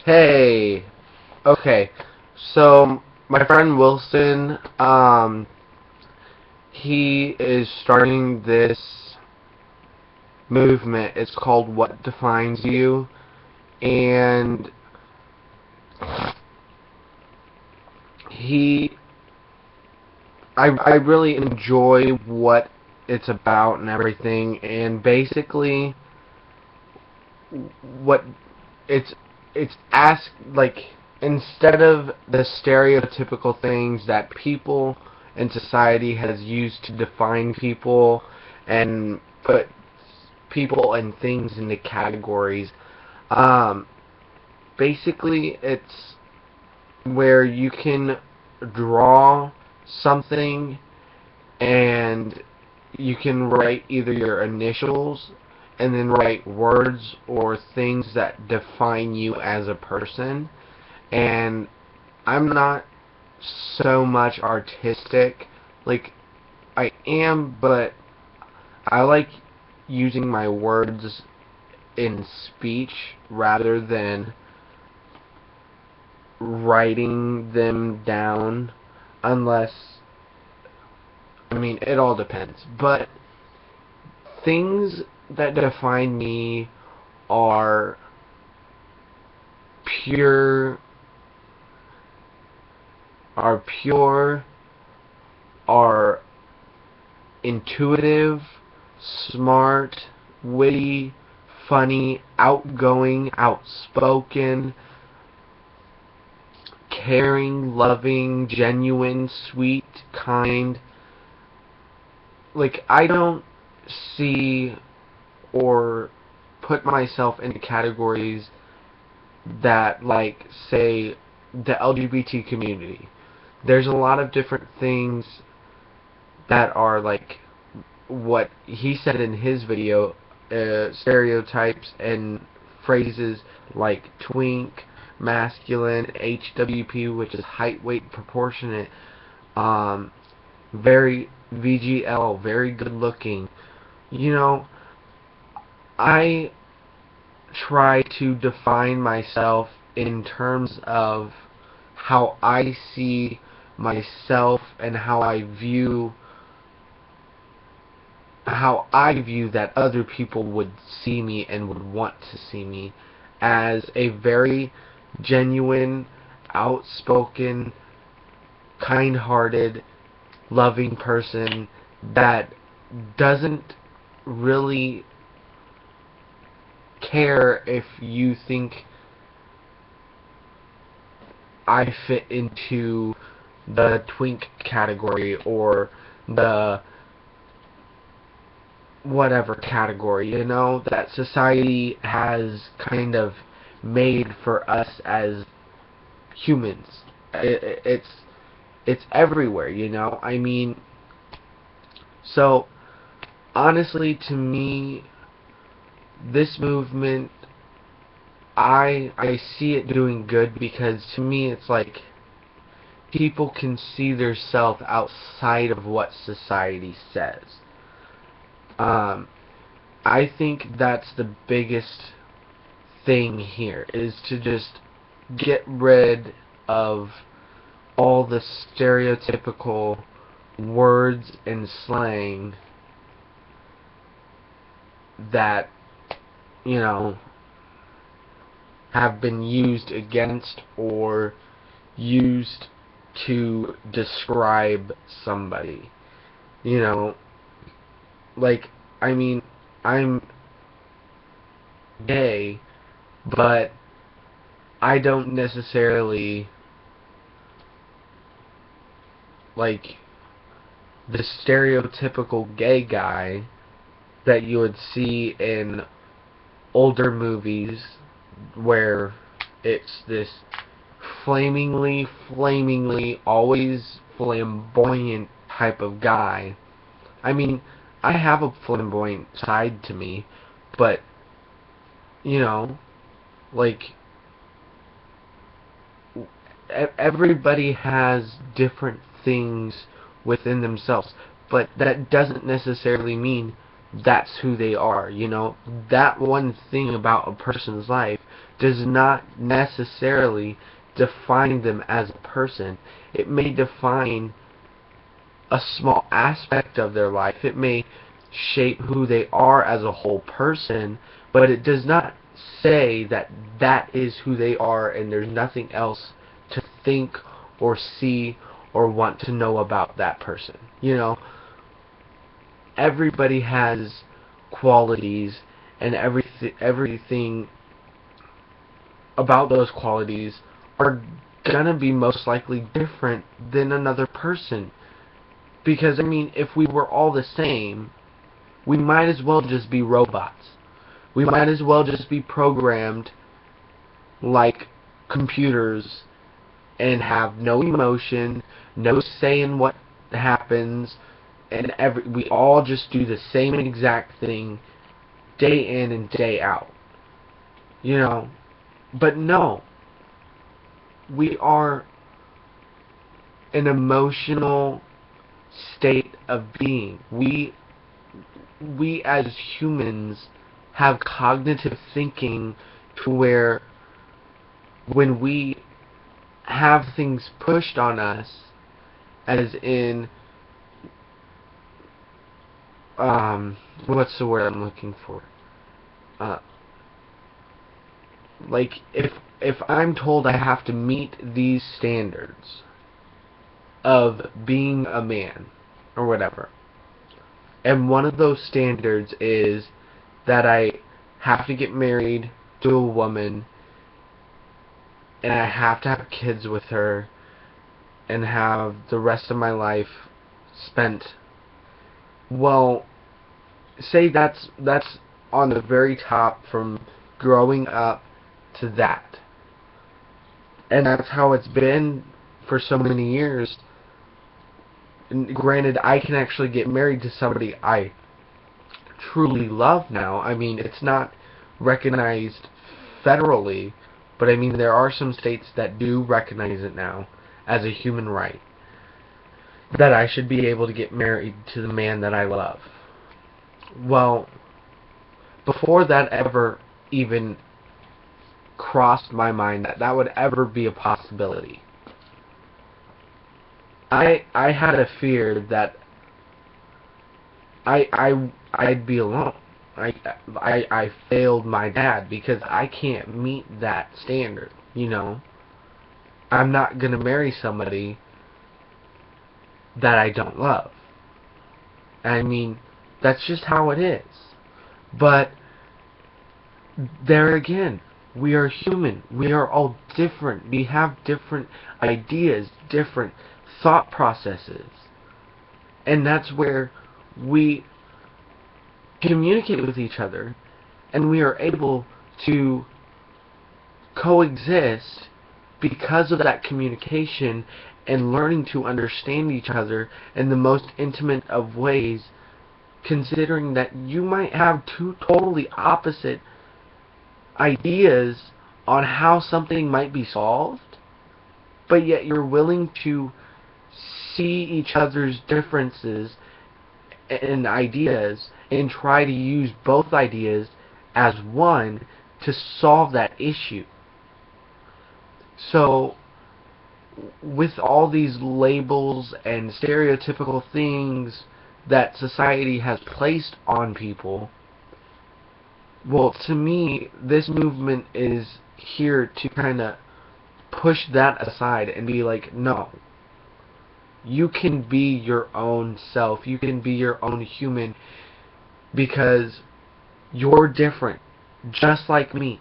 Hey, okay, so my friend Wilson, he is starting this movement. It's called What Defines You, and he, I really enjoy what it's about and everything, and basically, what it's like, instead of the stereotypical things that people in society has used to define people and put people and things into categories, um, basically it's where you can draw something and you can write either your initials and then write words or things that define you as a person. And I'm not so much artistic. Like, I am, but I like using my words in speech rather than writing them down, unless, I mean, it all depends. But things that define me are pure, are pure, are intuitive, smart, witty, funny, outgoing, outspoken, caring, loving, genuine, sweet, kind. Like, I don't see or put myself into categories that, like, say, the LGBT community. There's a lot of different things that are, like, what he said in his video, stereotypes and phrases like twink, masculine, HWP, which is height, weight, proportionate, um, very VGL, very good looking. You know, I try to define myself in terms of how I see myself and how I view that other people would see me and would want to see me, as a very genuine, outspoken, kind-hearted, loving person that doesn't really care if you think I fit into the twink category or the whatever category, that society has kind of made for us as humans. It's everywhere, I mean, so honestly, to me, this movement, I see it doing good, because to me it's like people can see their self outside of what society says. Um, I think that's the biggest thing here, is to just get rid of all the stereotypical words and slang that, you know, have been used against or used to describe somebody. You know, like, I mean, I'm gay, but I don't necessarily like the stereotypical gay guy that you would see in older movies, where it's this flamingly, always flamboyant type of guy. I mean, I have a flamboyant side to me, but, you know, like, everybody has different things within themselves, but that doesn't necessarily mean that's who they are. You know, that one thing about a person's life does not necessarily define them as a person. It may define a small aspect of their life. It may shape who they are as a whole person, but it does not say that that is who they are and there's nothing else to think or see or want to know about that person. You know, everybody has qualities, and everything about those qualities are gonna be most likely different than another person. Because, I mean, if we were all the same, we might as well just be robots. We might as well just be programmed like computers and have no emotion, no say in what happens, and we all just do the same exact thing day in and day out. You know, but no, we are an emotional state of being. We as humans have cognitive thinking to where when we have things pushed on us, as in what's the word I'm looking for? Like if I'm told I have to meet these standards of being a man or whatever, and one of those standards is that I have to get married to a woman and I have to have kids with her and have the rest of my life spent, well, say that's on the very top from growing up to that. And that's how it's been for so many years. And granted, I can actually get married to somebody I truly love now. I mean, it's not recognized federally, but I mean, there are some states that do recognize it now as a human right, that I should be able to get married to the man that I love. Well, before that ever even crossed my mind that that would ever be a possibility, I had a fear that I'd be alone. I failed my dad because I can't meet that standard, you know. I'm not gonna marry somebody that I don't love. I mean, that's just how it is. But there again, we are human. We are all different. We have different ideas, different thought processes. And that's where we communicate with each other, and we are able to coexist because of that communication and learning to understand each other in the most intimate of ways, considering that you might have two totally opposite ideas on how something might be solved, but yet you're willing to see each other's differences and ideas and try to use both ideas as one to solve that issue. So, with all these labels and stereotypical things that society has placed on people, well, to me, this movement is here to kind of push that aside and be like, no, you can be your own self, you can be your own human, because you're different, just like me,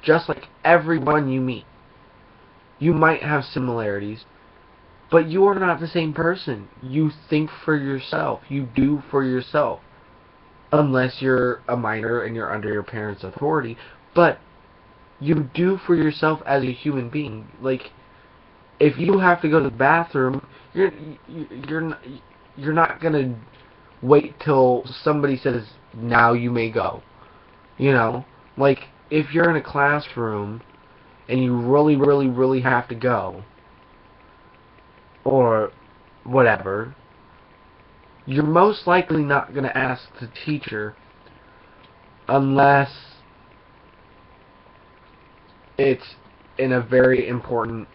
just like everyone you meet. You might have similarities, but you are not the same person. You think for yourself. You do for yourself. Unless you're a minor and you're under your parents' authority. But you do for yourself as a human being. Like, if you have to go to the bathroom, you're not gonna wait till somebody says, now you may go. You know? Like, if you're in a classroom and you really, really, really have to go, or whatever, you're most likely not going to ask the teacher unless it's in a very important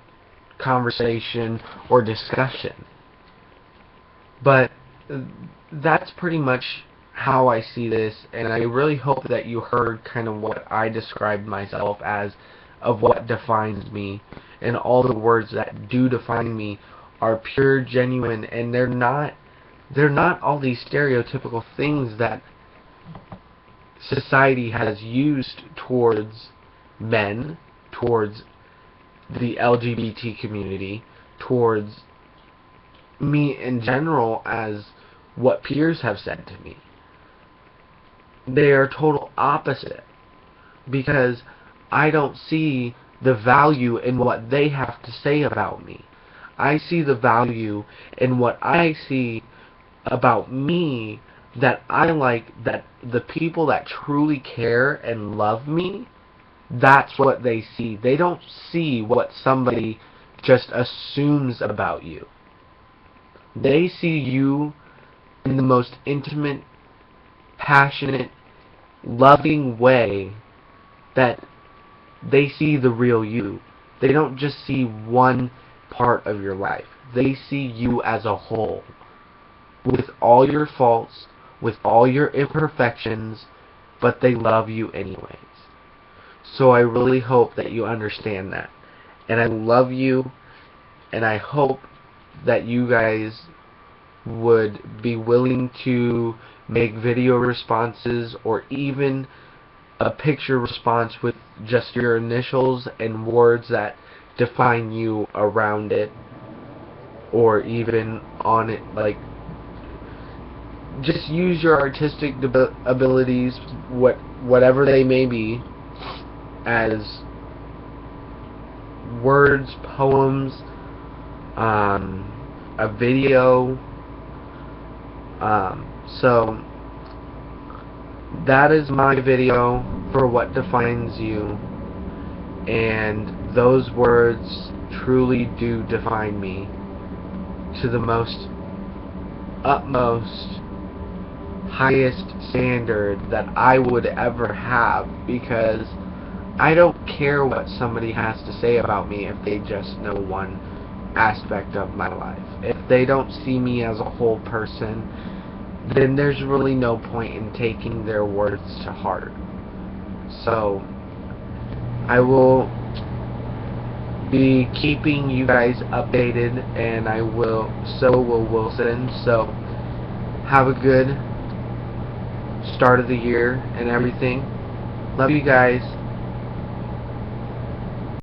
conversation or discussion. But that's pretty much how I see this, and I really hope that you heard kind of what I described myself as, of what defines me, and all the words that do define me are pure, genuine, and they're not all these stereotypical things that society has used towards men, towards the LGBT community, towards me in general, as what peers have said to me. They are total opposite, because I don't see the value in what they have to say about me. I see the value in what I see about me, that I like, that the people that truly care and love me, that's what they see. They don't see what somebody just assumes about you. They see you in the most intimate, passionate, loving way, that they see the real you. They don't just see one part of your life. They see you as a whole, with all your faults, with all your imperfections, but they love you anyways. So I really hope that you understand that. And I love you, and I hope that you guys would be willing to make video responses, or even a picture response with just your initials and words that define you around it, or even on it. Like, just use your artistic abilities, whatever they may be, as words, poems, a video. So that is my video for what defines you, and those words truly do define me to the most utmost, highest standard that I would ever have, because I don't care what somebody has to say about me if they just know one aspect of my life. If they don't see me as a whole person, then there's really no point in taking their words to heart. So I will be keeping you guys updated, and so will Wilson. So have a good start of the year and everything. Love you guys.